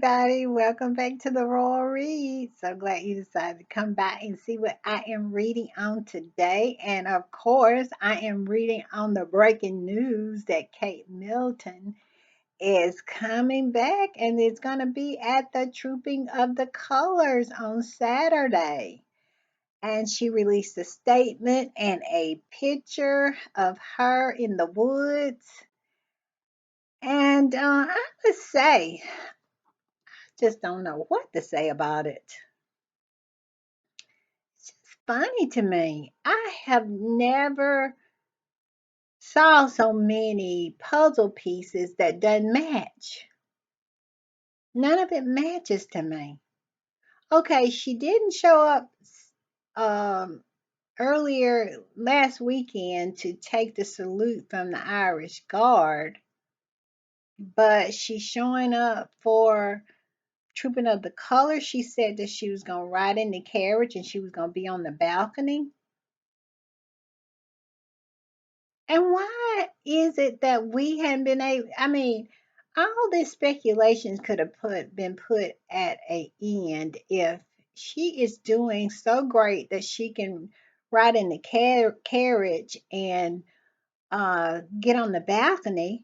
everybody. Welcome back to the Royal Read. So glad you decided to come back and see what I am reading on today. And of course, I am reading on the breaking news that Kate Middleton is coming back and it's going to be at the Trooping of the Colors on Saturday. And she released a statement and a picture of her in the woods. And I would say, just don't know what to say about it. It's just funny to me. I have never saw so many puzzle pieces that doesn't match. None of it matches to me. Okay, she didn't show up um, earlier last weekend to take the salute from the Irish Guard, but she's showing up for Trooping of the Colors. She said that she was going to ride in the carriage and she was going to be on the balcony. And why is it that we hadn't been able? I mean, all this speculations could have been put at a end if she is doing so great that she can ride in the carriage and get on the balcony.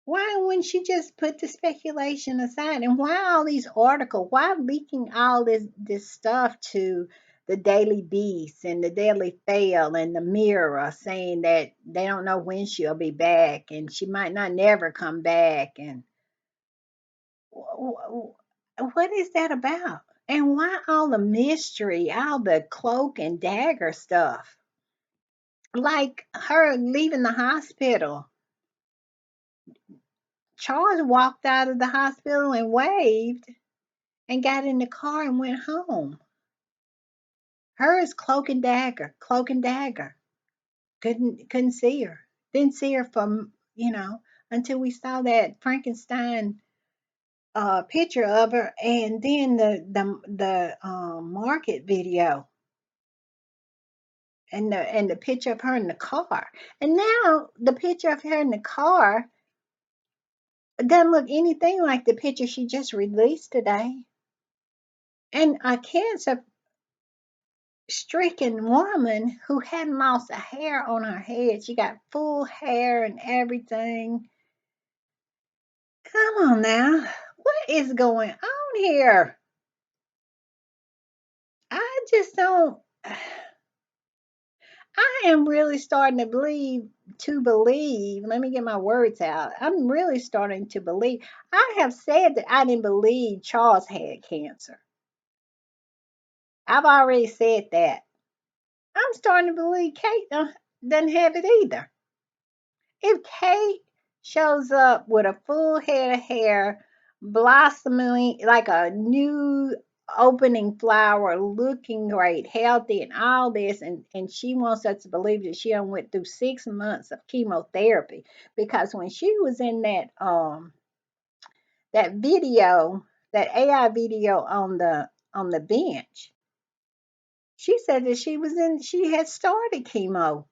Why wouldn't she just put the speculation aside? And why all these articles? Why leaking all this stuff to the Daily Beast and the Daily Fail and the Mirror, saying that they don't know when she'll be back and she might not never come back? And what is that about? And why all the mystery, all the cloak and dagger stuff? Like her leaving the hospital. Charles walked out of the hospital and waved and got in the car and went home. Hers cloak and dagger, cloak and dagger. Couldn't see her. Didn't see her from until we saw that Frankenstein picture of her, and then the market video and the picture of her in the car. And now the picture of her in the car doesn't look anything like the picture she just released today. And a cancer stricken woman who hadn't lost a hair on her head. She got full hair and everything. Come on now. What is going on here? I just don't. I am really starting to believe. Let me get my words out. I'm really starting to believe. I have said that I didn't believe Charles had cancer. I've already said that. I'm starting to believe Kate doesn't have it either. If Kate shows up with a full head of hair, blossoming like a new opening flower, looking great, healthy, and all this, and she wants us to believe that she done went through 6 months of chemotherapy, because when she was in that video, that AI video on the bench, she said that she had started chemo.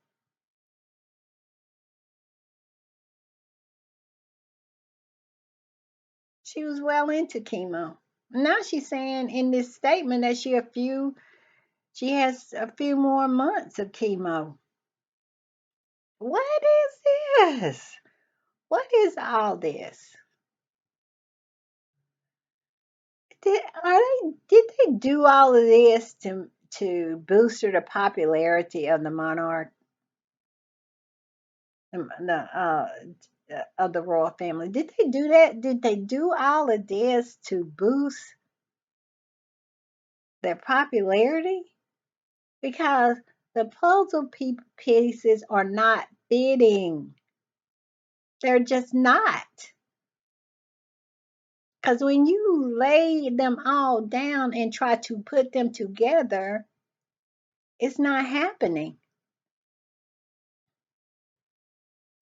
She was well into chemo. Now she's saying in this statement that she has a few more months of chemo. What is this? What is all this? Did they do all of this to boost the popularity of the monarch, of the royal family? Did they do that? Did they do all of this to boost their popularity? Because the pieces are not fitting. They're just not. Because when you lay them all down and try to put them together, it's not happening.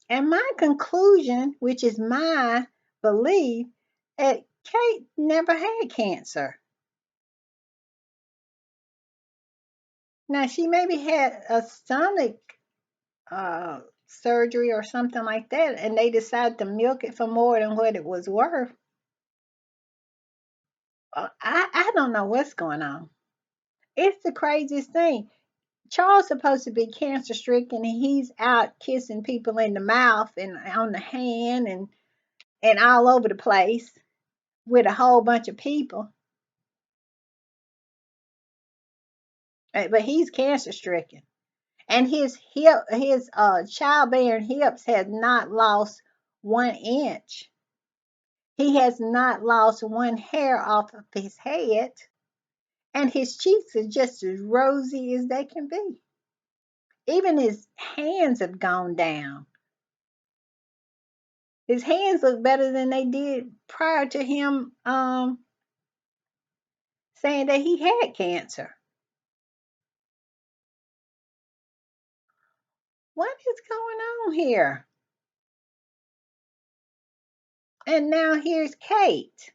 And my conclusion, which is my belief, that Kate never had cancer. Now, she maybe had a stomach surgery or something like that, and they decided to milk it for more than what it was worth. I don't know what's going on. It's the craziest thing. Charles supposed to be cancer stricken, and he's out kissing people in the mouth and on the hand and all over the place with a whole bunch of people. But he's cancer stricken, and his childbearing hips has not lost 1 inch. He has not lost one hair off of his head, and his cheeks are just as rosy as they can be. Even his hands have gone down. His hands look better than they did prior to him saying that he had cancer. What is going on here? And now here's Kate.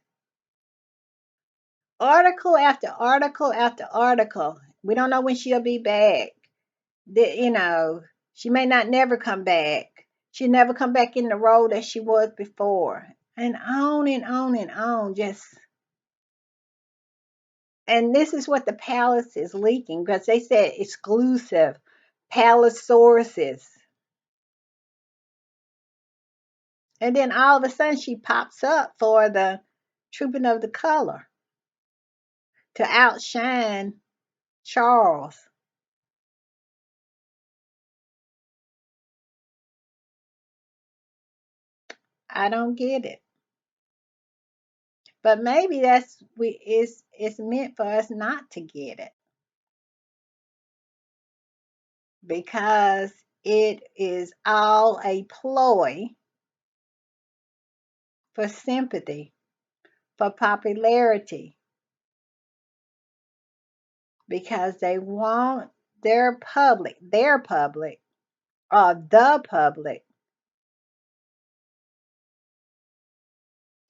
Article after article after article. We don't know when she'll be back. She may not never come back. She'll never come back in the role that she was before. And on and on and on. And this is what the palace is leaking because they said exclusive palace sources. And then all of a sudden she pops up for the Trooping of the Color to outshine Charles. I don't get it. But maybe it's meant for us not to get it because it is all a ploy for sympathy, for popularity, because they want their public, or the public,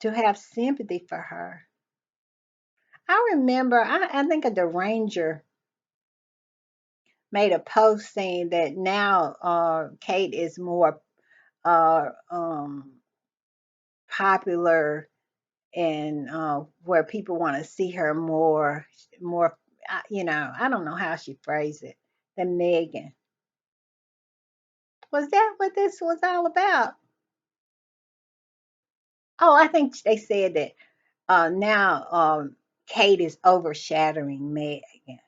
to have sympathy for her. I remember, I think the Ranger made a post saying that now Kate is more popular and where people want to see her more. I don't know how she phrased it, than Megan. Was that what this was all about? Oh, I think they said that now Kate is overshadowing Megan.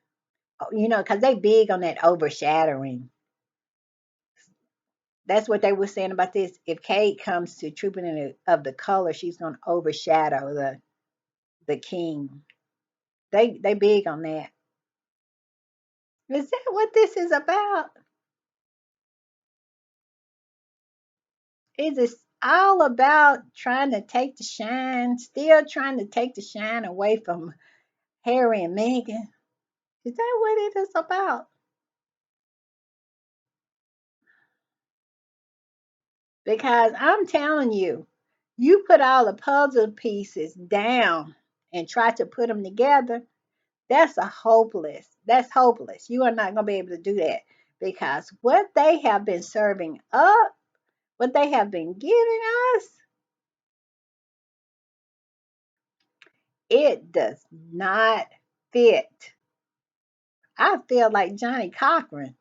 Oh, because they big on that overshadowing. That's what they were saying about this. If Kate comes to Trooping of the Color, she's going to overshadow the king. They big on that. Is that what this is about? Is it all about trying to take the shine, still trying to take the shine away from Harry and Meghan? Is that what it is about? Because I'm telling you, you put all the puzzle pieces down and try to put them together, that's hopeless. You are not going to be able to do that because what they have been serving up, what they have been giving us, it does not fit. I feel like Johnny Cochran.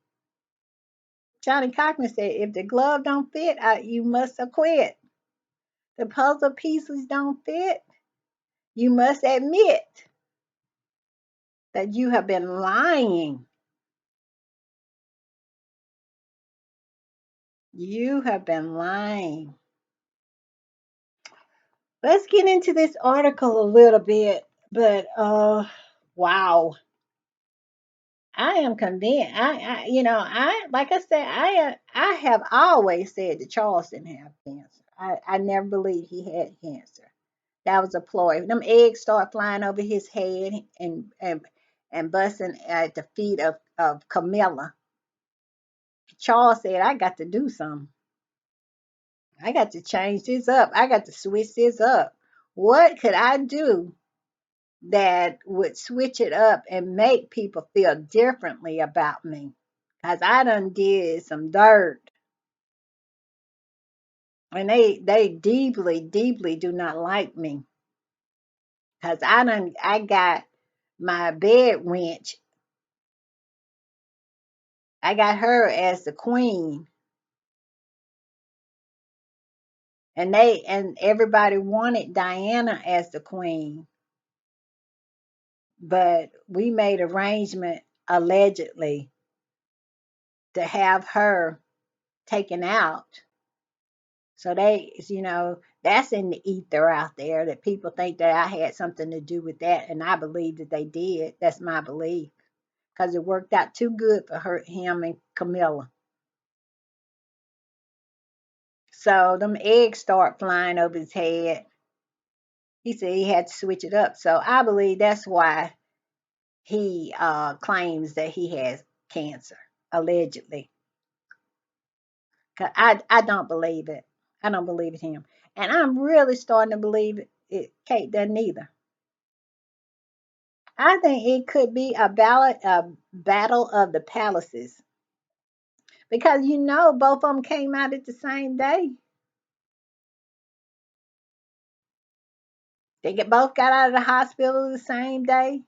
Johnny Cochran said, if the glove don't fit, you must acquit. The puzzle pieces don't fit, you must admit that you have been lying. You have been lying. Let's get into this article a little bit, but wow. I am convinced. I like I said, I have always said that Charles didn't have cancer. I never believed he had cancer. That was a ploy. Them eggs start flying over his head and busting at the feet of Camilla. Charles said, I got to do something. I got to change this up. I got to switch this up. What could I do that would switch it up and make people feel differently about me? Because I done did some dirt. And they deeply, deeply do not like me. Cause I got my bed wench. I got her as the queen, and everybody wanted Diana as the queen, but we made arrangement allegedly to have her taken out. So that's in the ether out there that people think that I had something to do with that, and I believe that they did. That's my belief because it worked out too good for him and Camilla. So them eggs start flying over his head. He said he had to switch it up. So I believe that's why he claims that he has cancer, allegedly. 'Cause I don't believe it. I don't believe it him. And I'm really starting to believe Kate doesn't either. I think it could be a battle of the palaces because both of them came out at the same day. Both got out of the hospital the same day.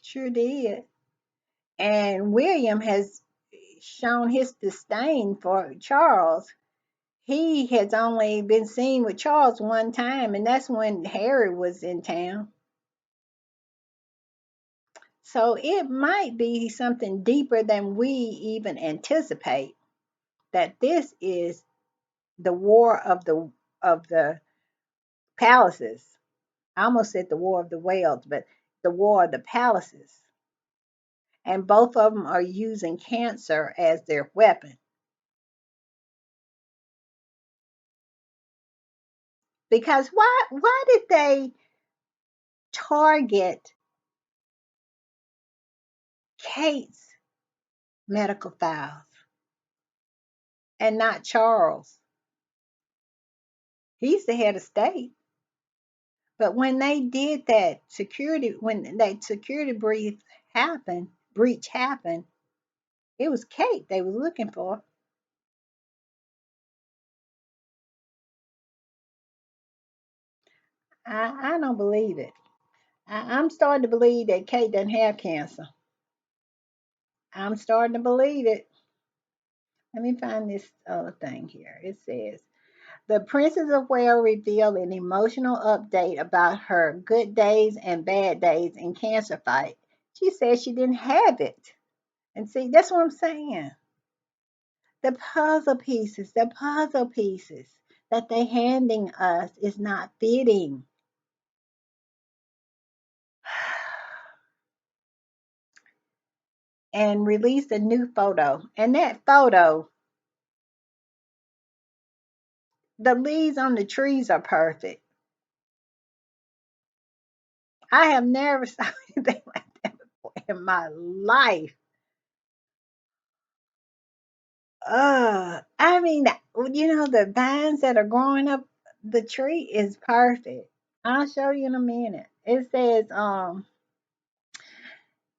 Sure did. And William has shown his disdain for Charles. He has only been seen with Charles one time, and that's when Harry was in town. So it might be something deeper than we even anticipate. That this is the war of the palaces. I almost said the war of the whales, but the war of the palaces. And both of them are using cancer as their weapon. Because why did they target Kate's medical files and not Charles? He's the head of state. But when they did when that security breach happened, it was Kate they were looking for. I don't believe it. I'm starting to believe that Kate doesn't have cancer. I'm starting to believe it. Let me find this other thing here. It says the Princess of Wales revealed an emotional update about her good days and bad days in cancer fight. She said she didn't have it. And see, that's what I'm saying. The puzzle pieces that they handing us is not fitting. And released a new photo. And that photo, the leaves on the trees are perfect. I have never saw anything like that before in my life. I mean, the vines that are growing up the tree is perfect. I'll show you in a minute. It says,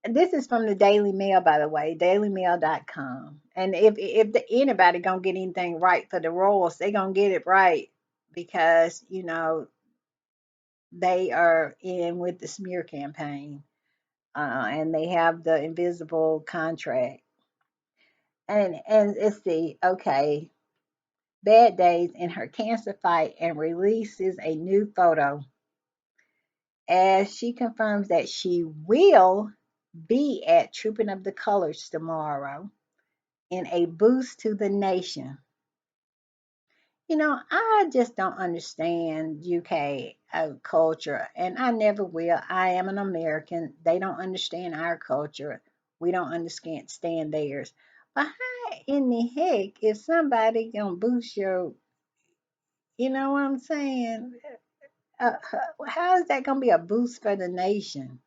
this is from the Daily Mail, by the way, dailymail.com. And anybody gonna get anything right for the royals, they gonna get it right because they are in with the smear campaign, and they have the invisible contract. And let's see, okay, bad days in her cancer fight, and releases a new photo as she confirms that she will be at Trooping of the Colors tomorrow in a boost to the nation. I just don't understand UK culture, and I never will. I am an American. They don't understand our culture. We don't understand theirs. But how in the heck if somebody gonna boost you know what I'm saying? How is that gonna be a boost for the nation?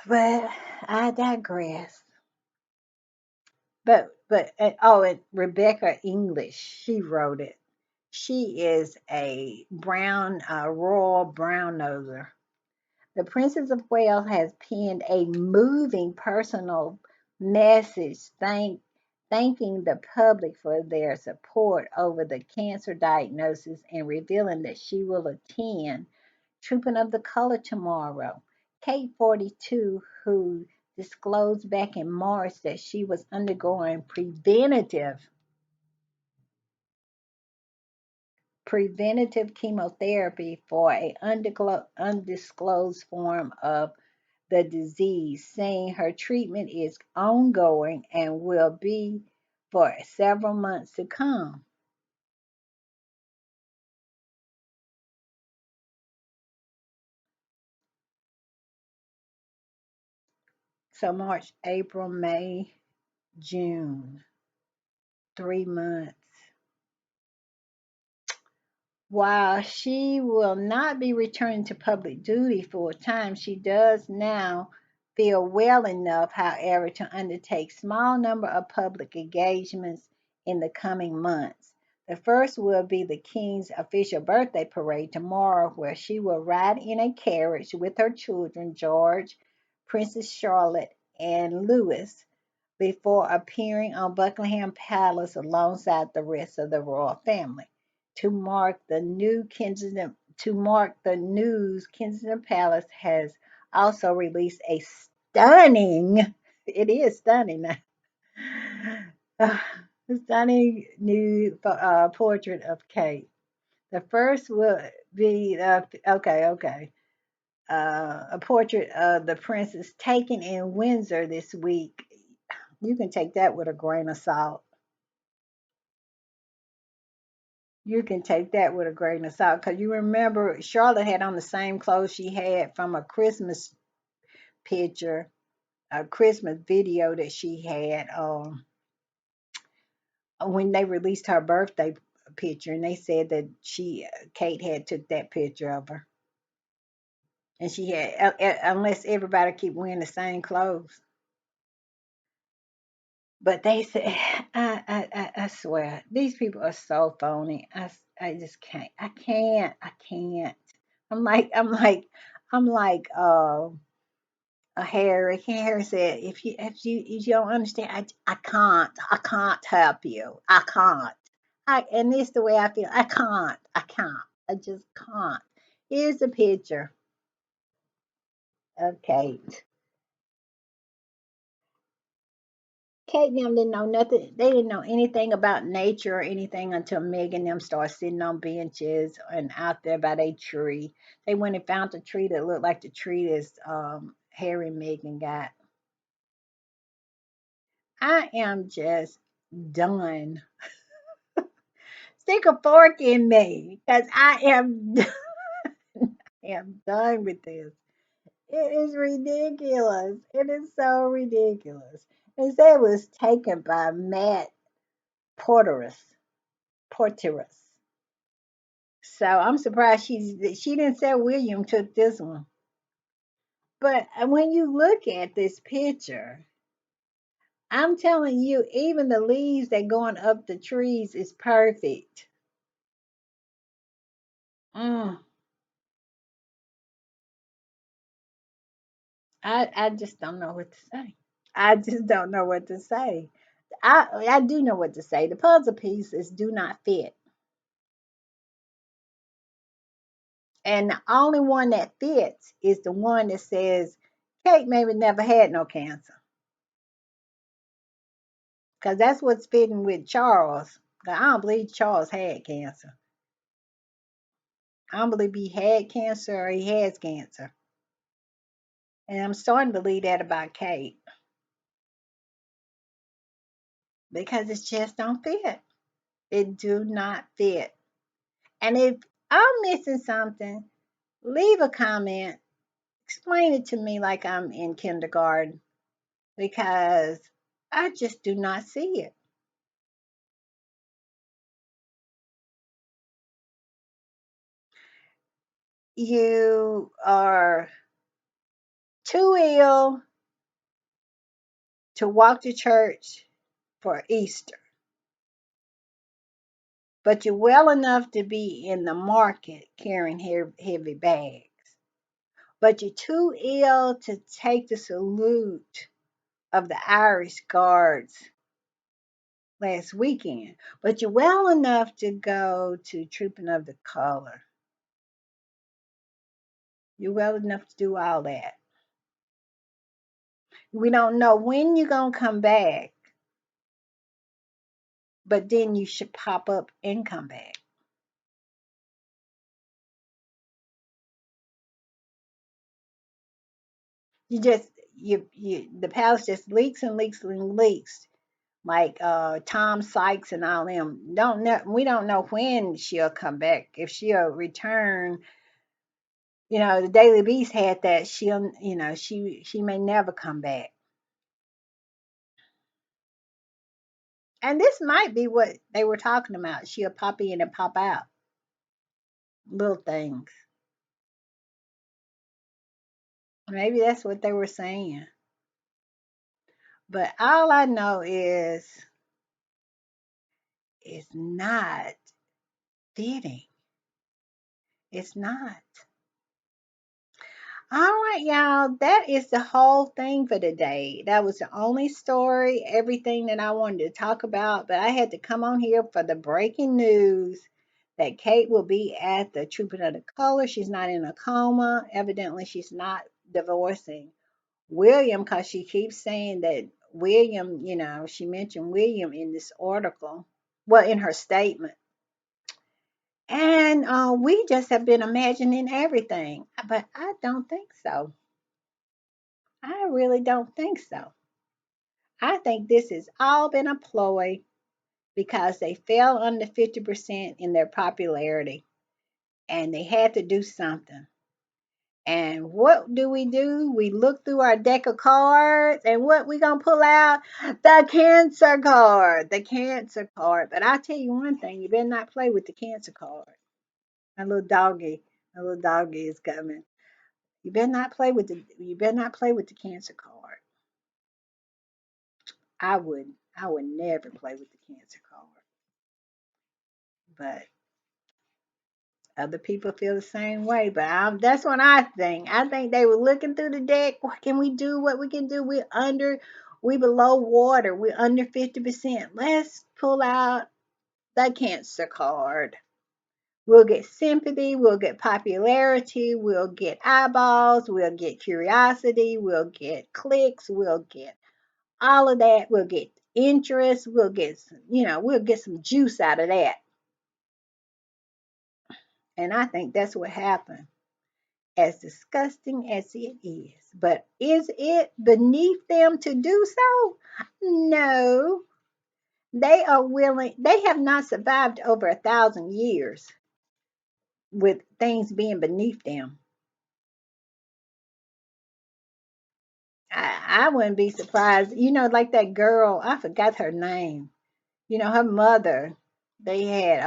But I digress. And Rebecca English, she wrote it. She is a royal brown noser. The Princess of Wales has penned a moving personal message thanking the public for their support over the cancer diagnosis and revealing that she will attend Trooping of the Color tomorrow. Kate, 42, who disclosed back in March that she was undergoing preventative chemotherapy for a undisclosed form of the disease, saying her treatment is ongoing and will be for several months to come. So March, April, May, June, 3 months. While she will not be returning to public duty full time, she does now feel well enough, however, to undertake small number of public engagements in the coming months. The first will be the King's official birthday parade tomorrow, where she will ride in a carriage with her children, George, Princess Charlotte, and Louis, before appearing on Buckingham Palace alongside the rest of the royal family. To mark the news, Kensington Palace has also released a stunning, it is stunning now, stunning new portrait of Kate. The first will be, okay, a portrait of the princess taken in Windsor this week. You can take that with a grain of salt. You can take that with a grain of salt because you remember Charlotte had on the same clothes she had from a Christmas picture, a Christmas video that she had when they released her birthday picture, and they said that Kate had took that picture of her, and she had unless everybody keep wearing the same clothes. But they said, I swear, these people are so phony. I just can't. I can't. I'm like, I'm like, I'm like, Harry. Harry said, if you don't understand, I can't help you. I can't. And this the way I feel. I can't. I just can't. Here's the picture of Kate. Kate and them didn't know nothing. They didn't know anything about nature or anything until Meg and them started sitting on benches and out there by their tree. They went and found a tree that looked like the tree that Harry and Megan got. I am just done. Stick a fork in me, because am done with this. It is ridiculous. It is so ridiculous. They say it was taken by Matt Porterus. Porterus. So I'm surprised she didn't say William took this one. But when you look at this picture, I'm telling you, even the leaves that going up the trees is perfect. Mm, I just don't know what to say. I just don't know what to say. I do know what to say. The puzzle pieces do not fit. And the only one that fits is the one that says Kate maybe never had no cancer. Because that's what's fitting with Charles. I don't believe Charles had cancer. I don't believe he had cancer or he has cancer. And I'm starting to believe that about Kate because it just don't fit. It do not fit. And if I'm missing something, leave a comment. Explain it to me like I'm in kindergarten because I just do not see it. You are too ill to walk to church for Easter, but you're well enough to be in the market carrying heavy bags. But you're too ill to take the salute of the Irish Guards last weekend. But you're well enough to go to Trooping of the Color. You're well enough to do all that. We don't know when you're going to come back, but then you should pop up and come back. You just, the palace just leaks and leaks and leaks. Like Tom Sykes and all them. Don't know, we don't know when she'll come back. If she'll return, the Daily Beast had that she may never come back. And this might be what they were talking about. She'll pop in and pop out. Little things. Maybe that's what they were saying. But all I know is it's not fitting. It's not. All right, y'all. That is the whole thing for today. That was the only story, everything that I wanted to talk about. But I had to come on here for the breaking news that Kate will be at the Trooping of the Color. She's not in a coma. Evidently, she's not divorcing William because she keeps saying that William, she mentioned William in this article, well, in her statement. And we just have been imagining everything. But I don't think so. I really don't think so. I think this has all been a ploy because they fell under 50% in their popularity and they had to do something. And what do? We look through our deck of cards and what we gonna pull out? The cancer card. The cancer card. But I'll tell you one thing, you better not play with the cancer card. My little doggy is coming. You better not play with the cancer card. I would never play with the cancer card. But other people feel the same way. But that's what I think. I think they were looking through the deck. What can we do? What we can do? We below water. We're under 50%. Let's pull out the cancer card. We'll get sympathy, we'll get popularity, we'll get eyeballs, we'll get curiosity, we'll get clicks, we'll get all of that. We'll get interest, we'll get some juice out of that. And I think that's what happened, as disgusting as it is. But is it beneath them to do so? No. They are willing, they have not survived over 1,000 years with things being beneath them. I wouldn't be surprised. Like that girl, I forgot her name. Her mother, they had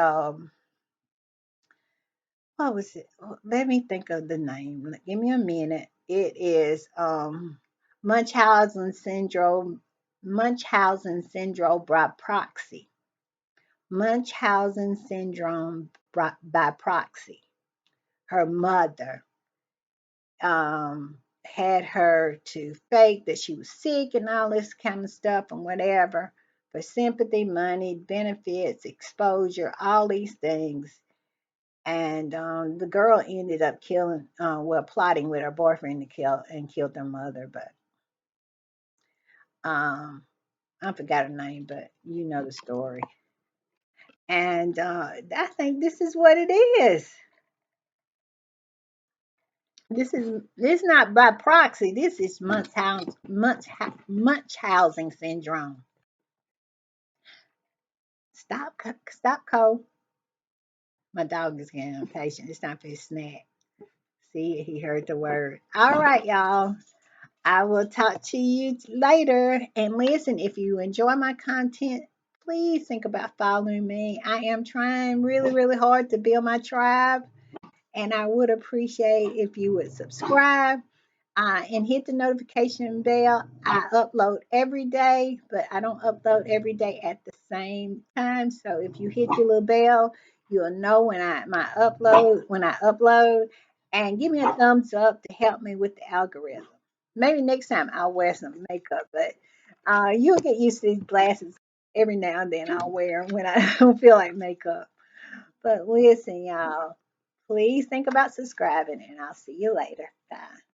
what was it? Let me think of the name. Give me a minute. It is Munchausen syndrome. Munchausen syndrome by proxy. Munchausen syndrome by proxy. Her mother had her to fake that she was sick and all this kind of stuff and whatever for sympathy, money, benefits, exposure, all these things. And the girl ended up plotting with her boyfriend to killed her mother. But I forgot her name, but you know the story. And I think this is what it is. This not by proxy. This is Munchausen syndrome. Stop, Cole. My dog is getting impatient. It's time for his snack. See, he heard the word. All right, y'all. I will talk to you later. And listen, if you enjoy my content, please think about following me. I am trying really, really hard to build my tribe, and I would appreciate if you would subscribe and hit the notification bell. I upload every day, but I don't upload every day at the same time. So if you hit your little bell, you'll know when I upload, and give me a thumbs up to help me with the algorithm. Maybe next time I'll wear some makeup, but you'll get used to these glasses Every now and then I'll wear them when I don't feel like makeup. But listen, y'all, please think about subscribing, and I'll see you later. Bye.